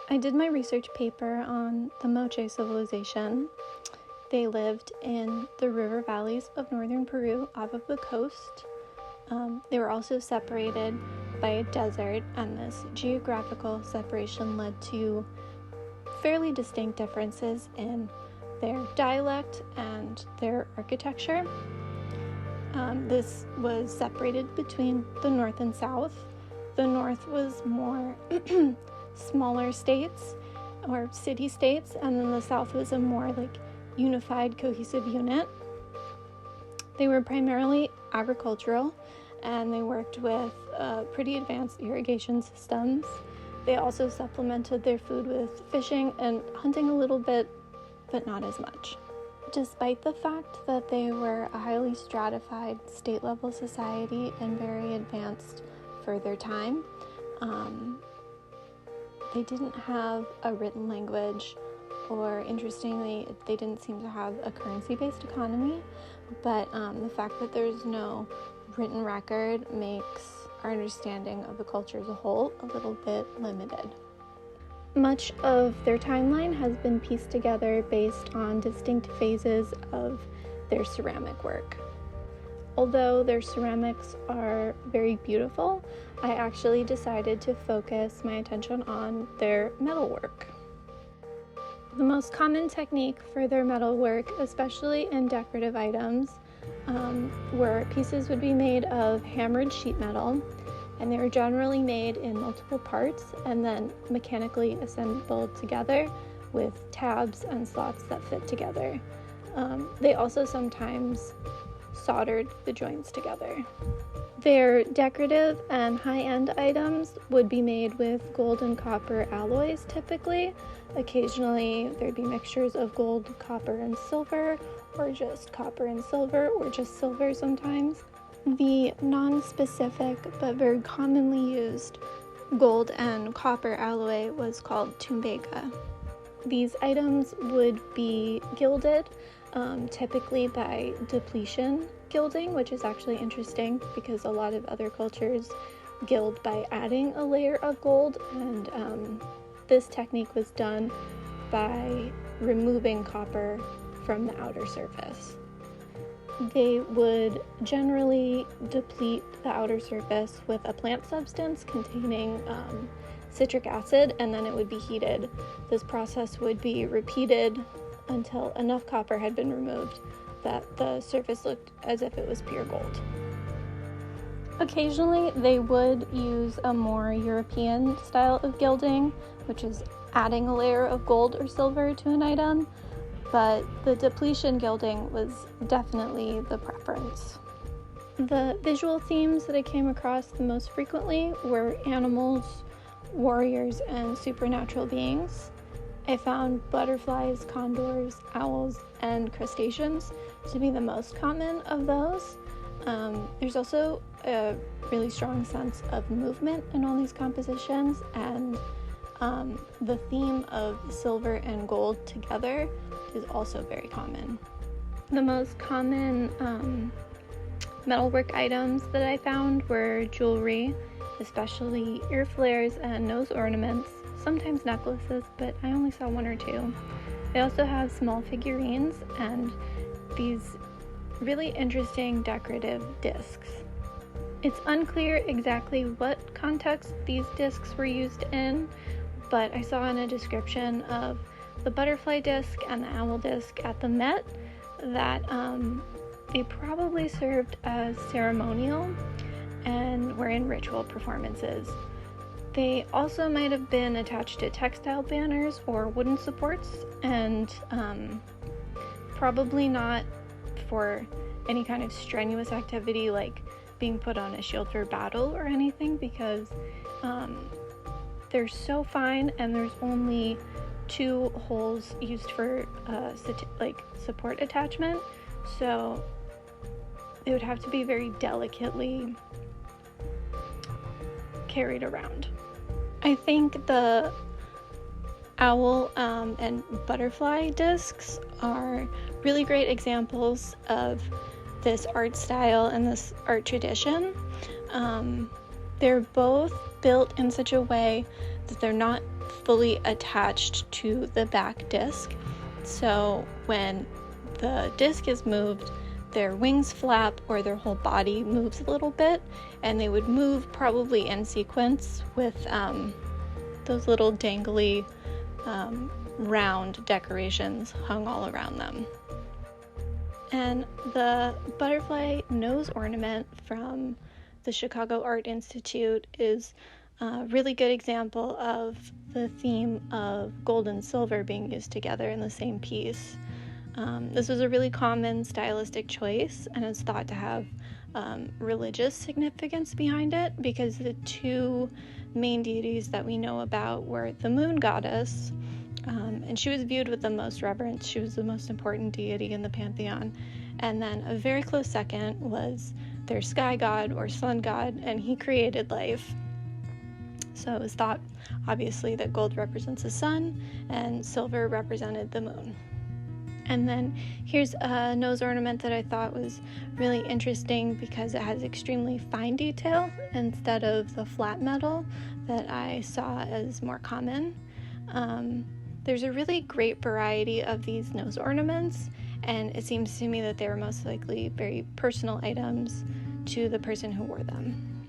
I did my research paper on the Moche civilization. They lived in the river valleys of northern Peru off of the coast. They were also separated by a desert, and this geographical separation led to fairly distinct differences in their dialect and their architecture. This was separated between the north and south. The north was more smaller states or city-states, and then the south was a more unified, cohesive unit. They were primarily agricultural, and they worked with pretty advanced irrigation systems. They also supplemented their food with fishing and hunting a little bit, but not as much. Despite the fact that they were a highly stratified state-level society and very advanced for their time, they didn't have a written language, or interestingly, they didn't seem to have a currency-based economy, but the fact that there's no written record makes our understanding of the culture as a whole a little bit limited. Much of their timeline has been pieced together based on distinct phases of their ceramic work. Although their ceramics are very beautiful, I actually decided to focus my attention on their metalwork. The most common technique for their metalwork, especially in decorative items, where pieces would be made of hammered sheet metal, and they were generally made in multiple parts and then mechanically assembled together with tabs and slots that fit together. They also sometimes soldered the joints together. Their decorative and high-end items would be made with gold and copper alloys typically. Occasionally there'd be mixtures of gold, copper, and silver, or just copper and silver, or just silver sometimes. The non-specific but very commonly used gold and copper alloy was called tumbega. These items would be gilded, typically by depletion gilding, which is actually interesting because a lot of other cultures gild by adding a layer of gold, and this technique was done by removing copper from the outer surface. They would generally deplete the outer surface with a plant substance containing citric acid, and then it would be heated. This process would be repeated until enough copper had been removed that the surface looked as if it was pure gold. Occasionally, they would use a more European style of gilding, which is adding a layer of gold or silver to an item, but the depletion gilding was definitely the preference. The visual themes that I came across the most frequently were animals, warriors, and supernatural beings. I found butterflies, condors, owls, and crustaceans to be the most common of those. There's also a really strong sense of movement in all these compositions, and the theme of silver and gold together is also very common. The most common metalwork items that I found were jewelry, especially ear flares and nose ornaments, sometimes necklaces, but I only saw one or two. They also have small figurines and these really interesting decorative discs. It's unclear exactly what context these discs were used in, but I saw in a description of the butterfly disc and the owl disc at the Met that they probably served as ceremonial and were in ritual performances. They also might have been attached to textile banners or wooden supports, and probably not for any kind of strenuous activity like being put on a shield for battle or anything, because they're so fine and there's only 2 holes used for support attachment, so it would have to be very delicately carried around. I think the owl and butterfly discs are really great examples of this art style and this art tradition. They're both built in such a way that they're not fully attached to the back disc. So when the disc is moved, their wings flap or their whole body moves a little bit, and they would move probably in sequence with those little dangly round decorations hung all around them. And the butterfly nose ornament from the Chicago Art Institute is a really good example of the theme of gold and silver being used together in the same piece. This was a really common stylistic choice, and it's thought to have religious significance behind it, because the two main deities that we know about were the moon goddess, and she was viewed with the most reverence. She was the most important deity in the pantheon. And then a very close second was their sky god or sun god, and he created life. So it was thought, obviously, that gold represents the sun and silver represented the moon. And then here's a nose ornament that I thought was really interesting because it has extremely fine detail instead of the flat metal that I saw as more common. There's a really great variety of these nose ornaments, and it seems to me that they were most likely very personal items to the person who wore them.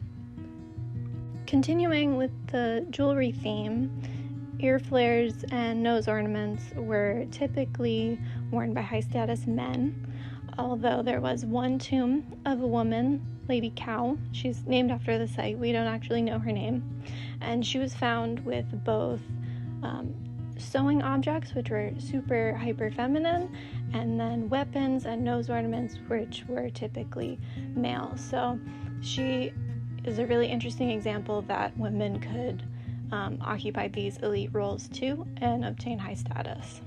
Continuing with the jewelry theme, ear flares and nose ornaments were typically worn by high-status men, although there was one tomb of a woman, Lady Cow. She's named after the site. We don't actually know her name. And she was found with both sewing objects, which were super hyper feminine, and then weapons and nose ornaments, which were typically male. So she is a really interesting example that women could occupy these elite roles too and obtain high status.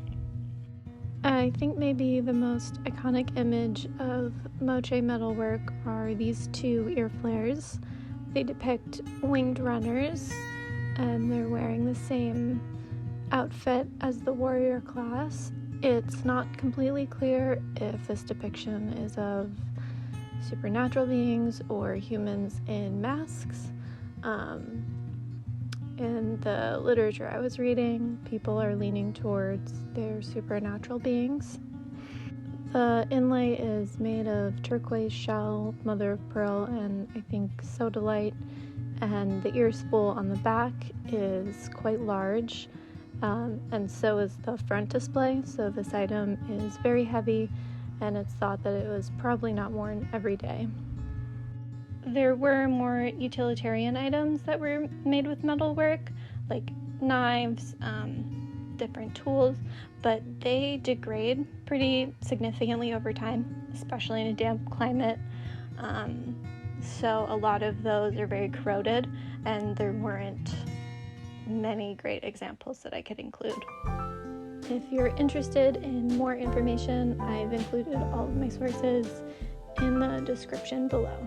I think maybe the most iconic image of Moche MetalWork are these two ear flares. They depict winged runners, and they're wearing the same outfit as the warrior class. It's not completely clear if this depiction is of supernatural beings or humans in masks. In the literature I was reading, people are leaning towards their supernatural beings. The inlay is made of turquoise shell, mother of pearl, and I think sodalite, and the ear spool on the back is quite large, and so is the front display, so this item is very heavy, and it's thought that it was probably not worn every day. There were more utilitarian items that were made with metalwork, like knives, different tools, but they degrade pretty significantly over time, especially in a damp climate. So a lot of those are very corroded, and there weren't many great examples that I could include. If you're interested in more information, I've included all of my sources in the description below.